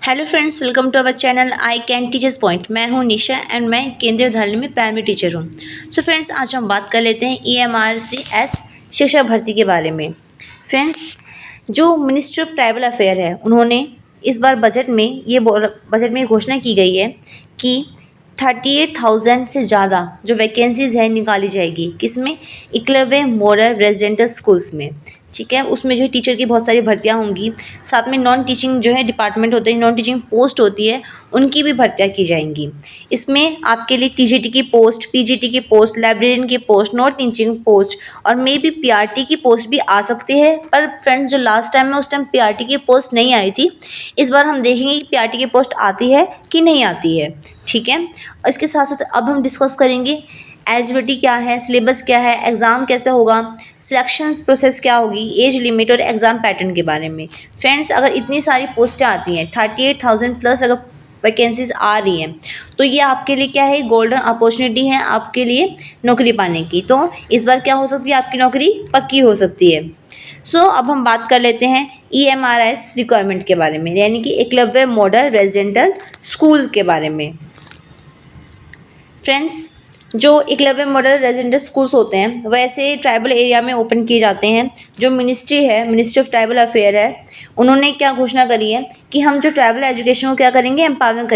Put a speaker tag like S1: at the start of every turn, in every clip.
S1: Hello friends, welcome to our channel I can teachers point. मैं हूं निशा and मैं केंद्रीय विद्यालय में प्राइमरी टीचर हूं। सो फ्रेंड्स, आज हम बात कर लेते हैं EMRCS शिक्षक भर्ती के बारे में। फ्रेंड्स, जो मिनिस्ट्री ऑफ ट्राइबल अफेयर है, उन्होंने इस बार बजट में घोषणा की गई है कि 38,000 से ज़्यादा जो वैकेंसीज़ है निकाली जाएगी। किसमें? एकलव्य मॉडल रेजिडेंटल स्कूल्स में। ठीक है, उसमें जो है टीचर की बहुत सारी भर्तियां होंगी। साथ में नॉन टीचिंग जो है डिपार्टमेंट होते हैं, नॉन टीचिंग पोस्ट होती है, उनकी भी भर्तियां की जाएंगी। इसमें आपके लिए TGT की पोस्ट, PGT की पोस्ट, लाइब्रेरियन की पोस्ट, नॉन टीचिंग पोस्ट और मे बी PRT की पोस्ट भी आ सकती है। पर फ्रेंड्स, जो लास्ट टाइम है उस टाइम PRT की पोस्ट नहीं आई थी। इस बार हम देखेंगे कि PRT की पोस्ट आती है कि नहीं आती है। ठीक है, इसके साथ साथ अब हम डिस्कस करेंगे एलिजिबिलिटी क्या है, सिलेबस क्या है, एग्ज़ाम कैसे होगा, सिलेक्शन प्रोसेस क्या होगी, एज लिमिट और एग्ज़ाम पैटर्न के बारे में। फ्रेंड्स, अगर इतनी सारी पोस्टें आती हैं, 38,000 प्लस अगर वैकेंसीज आ रही हैं, तो ये आपके लिए क्या है? गोल्डन अपॉर्चुनिटी है आपके लिए नौकरी पाने की। तो इस बार क्या हो सकती है? आपकी नौकरी पक्की हो सकती है। अब हम बात कर लेते हैं EMRS रिक्वायरमेंट के बारे में, यानी कि एकलव्य मॉडल रेजिडेंटल स्कूल के बारे में। फ्रेंड्स, जो एकलव्य मॉडल रेजिडेंटल स्कूल्स होते हैं वह ऐसे ट्राइबल एरिया में ओपन किए जाते हैं। जो मिनिस्ट्री ऑफ ट्राइबल अफेयर है, उन्होंने क्या घोषणा करी है कि हम जो ट्राइबल एजुकेशन को क्या करेंगे? एम्पावरिंग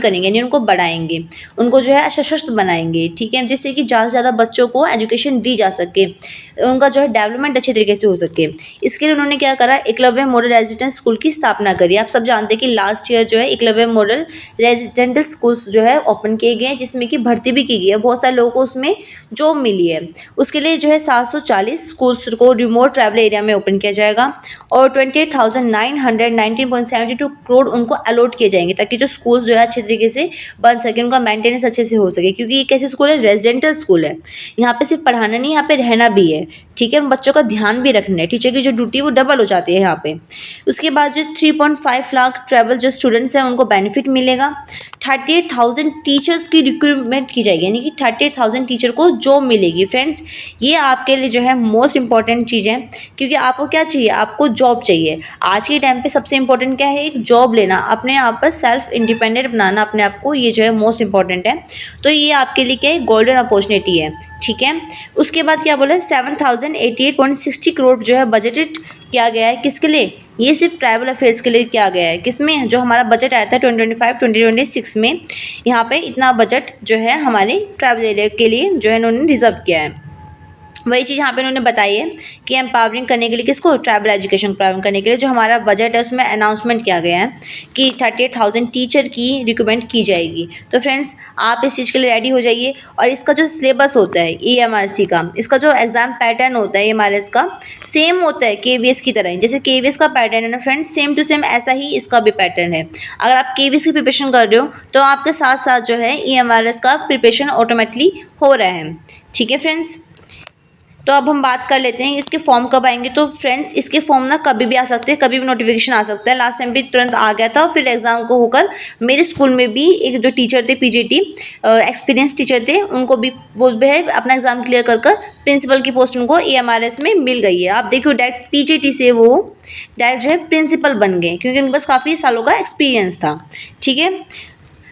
S1: करेंगे, यानी उनको बढ़ाएंगे, उनको जो है सशक्त बनाएंगे। ठीक है, जिससे कि ज़्यादा से ज़्यादा बच्चों को एजुकेशन दी जा सके, उनका जो है डेवलपमेंट अच्छे तरीके से हो सके। इसके लिए उन्होंने क्या करा? एकलव्य मॉडल रेजिडेंट स्कूल की स्थापना करी। आप सब जानते हैं कि लास्ट ईयर जो है एकलव्य मॉडल रेजिडेंटल स्कूल्स जो है ओपन किए गए हैं, जिसमें कि भर्ती भी की गई है। बहुत सारे लोगों को उसमें जॉब मिली है। उसके लिए जो है 740 स्कूल्स को रिमोट ट्राइबल एरिया में ओपन किया जाएगा और 28,919.72 करोड़ उनको अलॉट किए जाएंगे, ताकि जो स्कूल्स जो है अच्छे तरीके से बन सके, उनका मेंटेनेंस अच्छे से हो सके। क्योंकि ये कैसे स्कूल है? रेजिडेंटल स्कूल है। यहाँ पे सिर्फ पढ़ाना नहीं, यहाँ पे रहना भी है। ठीक है, बच्चों का ध्यान भी रखना है। टीचर की जो ड्यूटी वो डबल हो जाती है यहाँ पे। उसके बाद जो 3.5 लाख ट्राइबल जो स्टूडेंट्स हैं उनको बेनिफिट मिलेगा। 38,000 टीचर्स की रिक्रूटमेंट की जाएगी, यानी कि 38,000 टीचर को जॉब मिलेगी। फ्रेंड्स, ये आपके लिए जो है मोस्ट इंपॉर्टेंट चीज़ है, क्योंकि आपको क्या चाहिए? आपको जॉब चाहिए। आज के टाइम पे सबसे इंपॉर्टेंट क्या है? एक जॉब लेना, अपने आप पर सेल्फ इंडिपेंडेंट बनाना अपने आप को, ये जो है मोस्ट इंपॉर्टेंट है। तो ये आपके लिए क्या है? गोल्डन अपॉर्चुनिटी है। ठीक है, उसके बाद क्या बोला? 7,088.60 करोड़ जो है बजटेड किया गया है। किसके लिए? ये सिर्फ ट्राइबल अफेयर्स के लिए किया गया है। किसमें? जो हमारा बजट आया था 2025-2026 में, यहाँ पे इतना बजट जो है हमारे ट्राइबल एरिया के लिए जो है इन्होंने रिजर्व किया है। वही चीज़ यहाँ पे उन्होंने बताई है कि एम्पावरिंग करने के लिए, किसको? ट्राइबल एजुकेशन प्रारंभ करने के लिए जो हमारा बजट है उसमें अनाउंसमेंट किया गया है कि 38,000 टीचर की रिक्रूटमेंट की जाएगी। तो फ्रेंड्स, आप इस चीज़ के लिए रेडी हो जाइए। और इसका जो सिलेबस होता है EMRC का, इसका जो एग्ज़ाम पैटर्न होता है EMRS का, सेम होता है KVS की तरह ही। जैसे KVS का पैटर्न है ना फ्रेंड्स, सेम टू सेम ऐसा ही इसका भी पैटर्न है। अगर आप KVS की प्रिपरेशन कर रहे हो तो आपके साथ साथ जो है EMRS का प्रिपरेशन ऑटोमेटिकली हो रहा है। ठीक है फ्रेंड्स, तो अब हम बात कर लेते हैं इसके फॉर्म कब आएंगे। तो फ्रेंड्स, इसके फॉर्म ना कभी भी आ सकते हैं, कभी भी नोटिफिकेशन आ सकता है। लास्ट टाइम भी तुरंत आ गया था। फिर एग्जाम को होकर मेरे स्कूल में भी एक जो टीचर थे PGT एक्सपीरियंस टीचर थे, उनको भी वो भी है अपना एग्जाम क्लियर कर प्रिंसिपल की पोस्ट उनको EMRS में मिल गई है। आप देखो, डायरेक्ट PGT से वो डायरेक्ट जो है प्रिंसिपल बन गए, क्योंकि उनके पास काफ़ी सालों का एक्सपीरियंस था। ठीक है,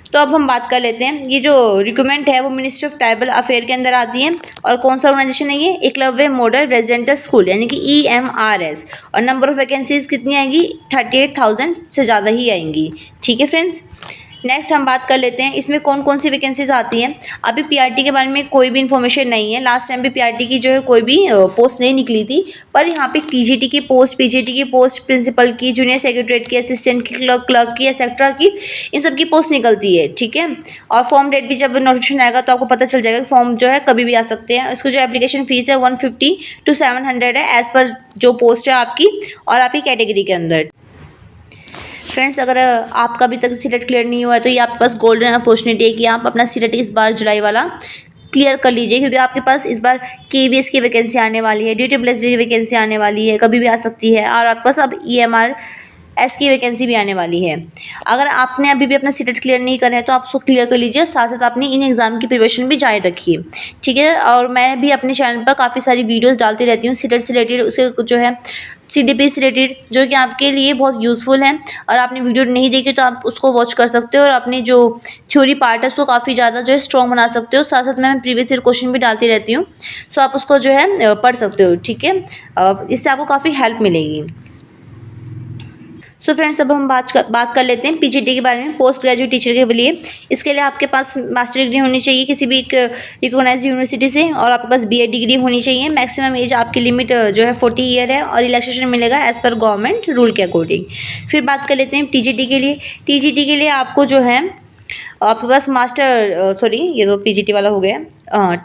S1: तो अब हम बात कर लेते हैं, ये जो रिक्रूटमेंट है वो मिनिस्ट्री ऑफ ट्राइबल अफेयर के अंदर आती है। और कौन सा ऑर्गेनाइजेशन है ये? एकलव्य मॉडल रेजिडेंटल स्कूल, यानी कि EMRS। और नंबर ऑफ वैकेंसीज कितनी आएंगी? 38,000 से ज़्यादा ही आएंगी। ठीक है फ्रेंड्स, नेक्स्ट हम बात कर लेते हैं इसमें कौन कौन सी वैकेंसीज आती हैं। अभी PRT के बारे में कोई भी इन्फॉर्मेशन नहीं है। लास्ट टाइम भी PRT की जो है कोई भी पोस्ट नहीं निकली थी। पर यहाँ पे TGT की पोस्ट, PGT की पोस्ट, प्रिंसिपल की, जूनियर सेक्रेटरीट की, असिस्टेंट की, क्लर्क की, एक्सेट्रा की, इन सब की पोस्ट निकलती है। ठीक है, और फॉर्म डेट भी जब नोटिफिकेशन आएगा तो आपको पता चल जाएगा कि फॉर्म जो है कभी भी आ सकते हैं। इसको जो एप्लीकेशन फीस है 150 to 700 है, एज़ पर जो पोस्ट है आपकी और आपकी कैटेगरी के अंदर। फ्रेंड्स, अगर आपका अभी तक सीटेट क्लियर नहीं हुआ है तो ये आपके पास गोल्डन अपॉर्चुनिटी है कि आप अपना सीटेट इस बार जुलाई वाला क्लियर कर लीजिए, क्योंकि आपके पास इस बार KVS की वैकेंसी आने वाली है, DTPS की वैकेंसी आने वाली है, कभी भी आ सकती है। और आपके पास अब EMRS की वैकेंसी भी आने वाली है। अगर आपने अभी भी अपना सीटेट क्लियर नहीं करा है तो आप उसको क्लियर कर लीजिए, साथ साथ अपनी इन एग्ज़ाम की प्रिपरेशन भी जारी रखिए। ठीक है, और मैं भी अपने चैनल पर काफ़ी सारी वीडियोस डालती रहती हूँ सीटेट से रिलेटेड। उसके जो है CDP से रिलेटेड, जो कि आपके लिए बहुत यूज़फुल है। और आपने वीडियो नहीं देखी तो आप उसको वॉच कर सकते हो और अपनी जो थ्योरी पार्ट है उसको काफ़ी ज़्यादा जो है स्ट्रॉन्ग बना सकते हो। साथ साथ मैं प्रीवियस ईयर क्वेश्चन भी डालती रहती हूँ, सो आप उसको जो है पढ़ सकते हो, ठीक है। इससे आपको काफ़ी हेल्प मिलेगी। सो फ्रेंड्स, अब हम बात कर लेते हैं PGT के बारे में, पोस्ट ग्रेजुएट टीचर के लिए। इसके लिए आपके पास मास्टर डिग्री होनी चाहिए किसी भी एक रिकॉग्नाइज्ड यूनिवर्सिटी से, और आपके पास BEd डिग्री होनी चाहिए। मैक्सिमम एज आपकी लिमिट जो है 40 ईयर है, और रिलैक्सेशन मिलेगा एज पर गवर्नमेंट रूल के अकॉर्डिंग। फिर बात कर लेते हैं TGT के लिए। TGT के लिए आपको जो है आपके पास ये तो PGT वाला हो गया।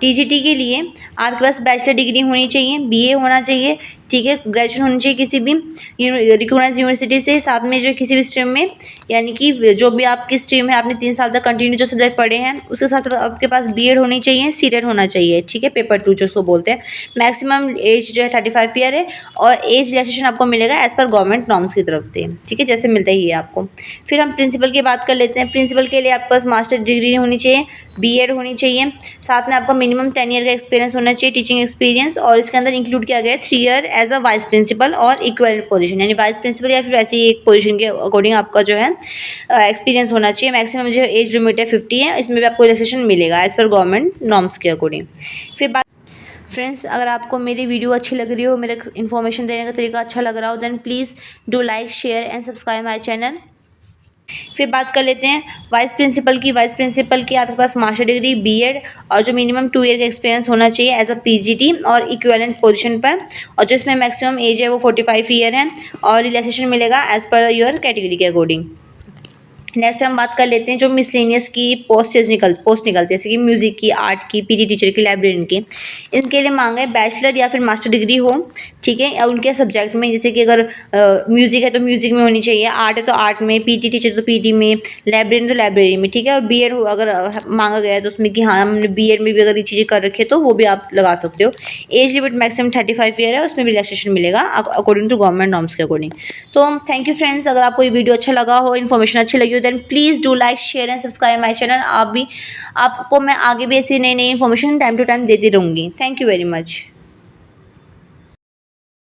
S1: TGT के लिए आपके पास बैचलर डिग्री होनी चाहिए, BA होना चाहिए, ठीक है। ग्रेजुएशन होनी चाहिए किसी भी रिकॉग्नाइज्ड यूनिवर्सिटी से, साथ में जो किसी भी स्ट्रीम में, यानी कि जो भी आपकी स्ट्रीम है आपने 3 साल तक कंटिन्यू जो सब्जेक्ट पढ़े हैं उसके साथ साथ आपके पास BEd होनी चाहिए, CTET होना चाहिए, ठीक है, पेपर 2 जो उसको बोलते हैं। मैक्सिमम एज जो है 35 ईयर है, और एज रिलैक्सेशन आपको मिलेगा एज पर गवर्नमेंट नॉर्म्स की तरफ से, ठीक है, जैसे मिलता ही है आपको। फिर हम प्रिंसिपल की बात कर लेते हैं। प्रिंसिपल के लिए आपके पास मास्टर डिग्री होनी चाहिए, BEd होनी चाहिए, साथ में आपका मिनिमम 10 ईयर का एक्सपीरियंस होना चाहिए, टीचिंग एक्सपीरियंस, और इसके अंदर इंक्लूड किया गया है 3 year as a vice principal और इक्विवेलेंट पोजीशन, यानी वाइस प्रिंसिपल या फिर ऐसी एक पोजीशन के अकॉर्डिंग आपका जो है एक्सपीरियंस होना चाहिए। मैक्सिमम जो एज लिमिट है 50 है, इसमें भी आपको रिलैक्सेशन मिलेगा एज पर गवर्नमेंट नॉर्म्स के अकॉर्डिंग। फिर बात फ्रेंड्स, अगर आपको मेरी वीडियो अच्छी लग रही हो, मेरे इन्फॉर्मेशन देने का तरीका अच्छा लग रहा हो, then please do like, share and subscribe my channel. फिर बात कर लेते हैं वाइस प्रिंसिपल की। वाइस प्रिंसिपल की आपके पास मास्टर डिग्री, BEd, और जो मिनिमम 2 ईयर का एक्सपीरियंस होना चाहिए एज अ PGT और इक्विवेलेंट पोजीशन पर, और जो इसमें मैक्सिमम एज है वो 45 ईयर है, और रिलैक्सेशन मिलेगा एज पर योर कैटेगरी के अकॉर्डिंग। नेक्स्ट हम बात कर लेते हैं जो मिसलेनियस की पोस्ट निकलते हैं, जैसे कि म्यूज़िक की, आर्ट की, PT टीचर की, लाइब्रेरियन की। इनके लिए मांगा है बैचलर या फिर मास्टर डिग्री हो, ठीक है, और उनके सब्जेक्ट में, जैसे कि अगर म्यूज़िक है तो म्यूज़िक में होनी चाहिए, आर्ट है तो आर्ट में, PT टीचर तो PT में, लाइब्रेरियन तो लाइब्रेरी में, ठीक है। और BEd अगर मांगा गया है तो उसमें कि हाँ हमने BEd में भी अगर ये चीज़ें कर रखी है तो वो भी आप लगा सकते हो। एज लिमिट मैक्सिमम 35 ईयर है, उसमें भी रिलैक्सेशन मिलेगा अकॉर्डिंग टू गवर्नमेंट नॉर्म्स के अकॉर्डिंग। तो थैंक यू फ्रेंड्स, अगर आपको ये वीडियो अच्छा लगा हो, इन्फॉर्मेशन अच्छी लगी हो, then please do like, share and subscribe my channel. आपको मैं आगे भी ऐसी नई इन्फॉर्मेशन टाइम टू टाइम देती रहूँगी। Thank you very much.